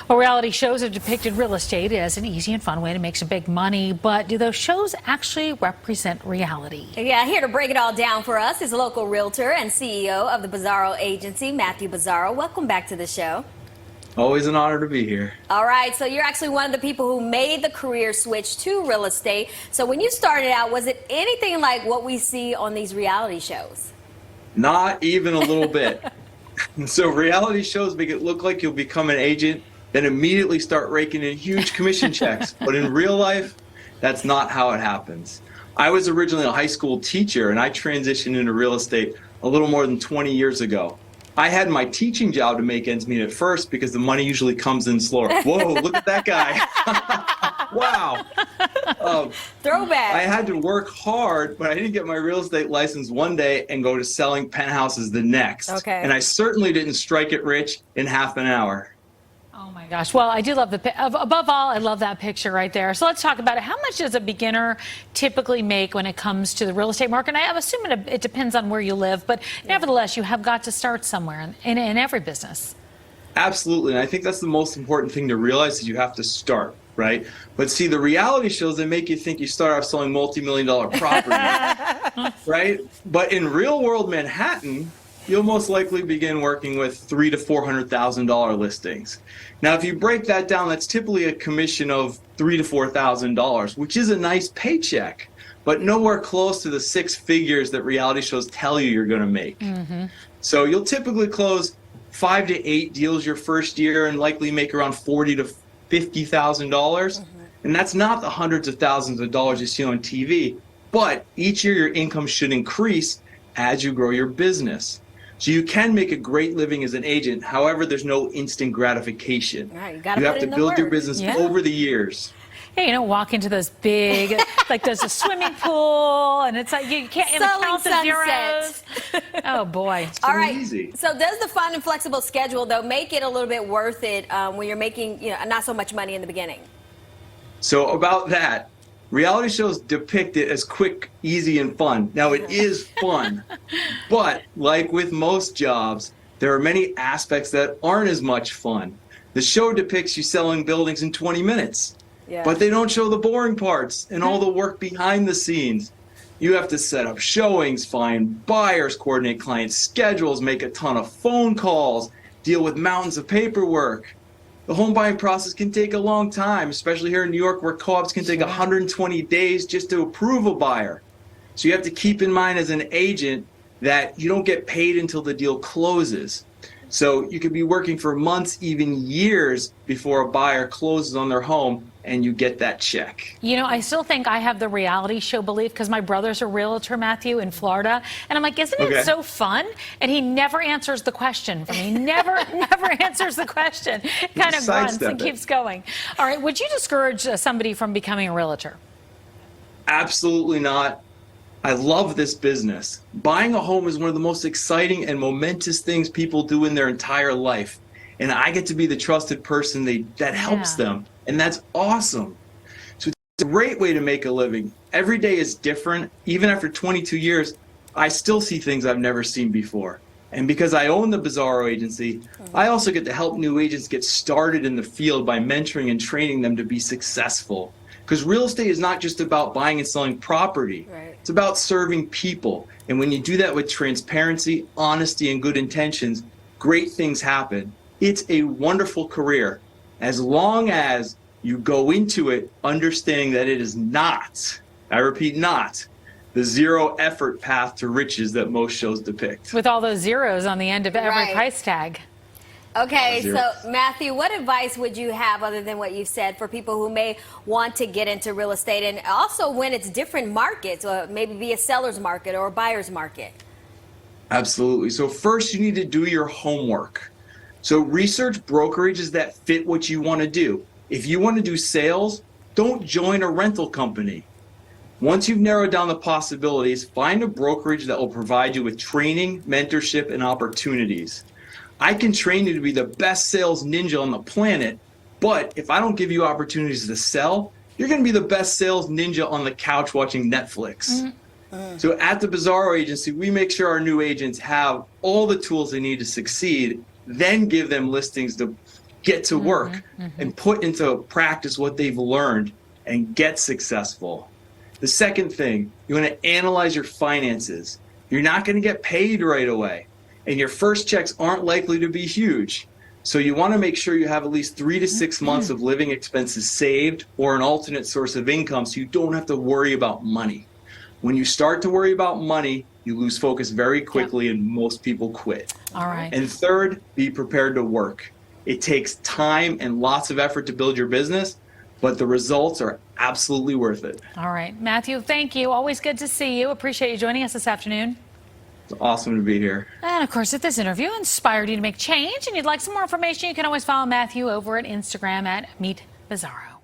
Well, reality shows have depicted real estate as an easy and fun way to make some big money, but do those shows actually represent reality? Yeah, here to break it all down for us is local realtor and CEO of the Bizzarro agency, Matthew Bizzarro. Welcome back to the show. Always an honor to be here. All right, so you're actually one of the people who made the career switch to real estate. So when you started out, was it anything like what we see on these reality shows? Not even a little bit. So reality shows make it look like you'll become an agent, then immediately start raking in huge commission checks. But in real life, that's not how it happens. I was originally a high school teacher, and I transitioned into real estate a little more than 20 years ago. I had my teaching job to make ends meet at first because the money usually comes in slower. Whoa, look at that guy. Wow. Throwback. I had to work hard, but I didn't get my real estate license one day and go to selling penthouses the next. Okay. And I certainly didn't strike it rich in half an hour. Oh my gosh. Well, I do love above all, I love that picture right there. So let's talk about it. How much does a beginner typically make when it comes to the real estate market? And I'm assuming it depends on where you live, but nevertheless, you have got to start somewhere in every business. Absolutely. And I think that's the most important thing to realize is you have to start, right? But see, the reality shows, they make you think you start off selling multi-million-dollar properties, right? But in real world Manhattan, you'll most likely begin working with $300,000 to $400,000 listings. Now, if you break that down, that's typically a commission of $3,000 to $4,000, which is a nice paycheck, but nowhere close to the six figures that reality shows tell you you're going to make. So you'll typically close 5 to 8 deals your first year and likely make around $40,000 to $50,000. And that's not the hundreds of thousands of dollars you see on TV, but each year your income should increase as you grow your business. So you can make a great living as an agent. However, there's no instant gratification. Right, you have to build your business over the years. Yeah, walk into those big, like there's a swimming pool, and it's like you can't even count the zeros. Oh boy. All right. Easy. So does the fun and flexible schedule, though, make it a little bit worth it when you're making not so much money in the beginning? So about that, reality shows depict it as quick, easy, and fun. Now, it is fun, but like with most jobs, there are many aspects that aren't as much fun. The show depicts you selling buildings in 20 minutes, but they don't show the boring parts and all the work behind the scenes. You have to set up showings, find buyers, coordinate client schedules, make a ton of phone calls, deal with mountains of paperwork. The home buying process can take a long time, especially here in New York, where co-ops can take 120 days just to approve a buyer. So you have to keep in mind as an agent that you don't get paid until the deal closes. So you could be working for months, even years, before a buyer closes on their home and you get that check. You know, I still think I have the reality show belief because my brother's a realtor, Matthew, in Florida. And I'm like, isn't it so fun? And he never answers the question for me. Never answers the question. Kind of grunts and keeps going. All right, would you discourage somebody from becoming a realtor? Absolutely not. I love this business. Buying a home is one of the most exciting and momentous things people do in their entire life. And I get to be the trusted person that helps them. And that's awesome. So it's a great way to make a living. Every day is different. Even after 22 years, I still see things I've never seen before. And because I own the Bizzarro agency, I also get to help new agents get started in the field by mentoring and training them to be successful. Because real estate is not just about buying and selling property. It's about serving people. And when you do that with transparency, honesty, and good intentions, great things happen. It's a wonderful career, as long as you go into it understanding that it is not, I repeat, not, the zero effort path to riches that most shows depict. With all those zeros on the end of every price tag. Okay, so Matthew, what advice would you have other than what you said for people who may want to get into real estate, and also when it's different markets, or maybe be a seller's market or a buyer's market? Absolutely. So first you need to do your homework. So research brokerages that fit what you want to do. If you want to do sales, don't join a rental company. Once you've narrowed down the possibilities, find a brokerage that will provide you with training, mentorship, and opportunities. I can train you to be the best sales ninja on the planet, but if I don't give you opportunities to sell, you're going to be the best sales ninja on the couch watching Netflix. So at the Bizzarro agency, we make sure our new agents have all the tools they need to succeed, then give them listings to get to work and put into practice what they've learned and get successful. The second thing, you want to analyze your finances. You're not going to get paid right away, and your first checks aren't likely to be huge. So you want to make sure you have at least 3 to 6 months of living expenses saved or an alternate source of income so you don't have to worry about money. When you start to worry about money, you lose focus very quickly and most people quit. All right. And third, be prepared to work. It takes time and lots of effort to build your business, but the results are absolutely worth it. All right. Matthew, thank you. Always good to see you. Appreciate you joining us this afternoon. It's awesome to be here. And of course, if this interview inspired you to make change and you'd like some more information, you can always follow Matthew over at Instagram at Meet Bizzarro.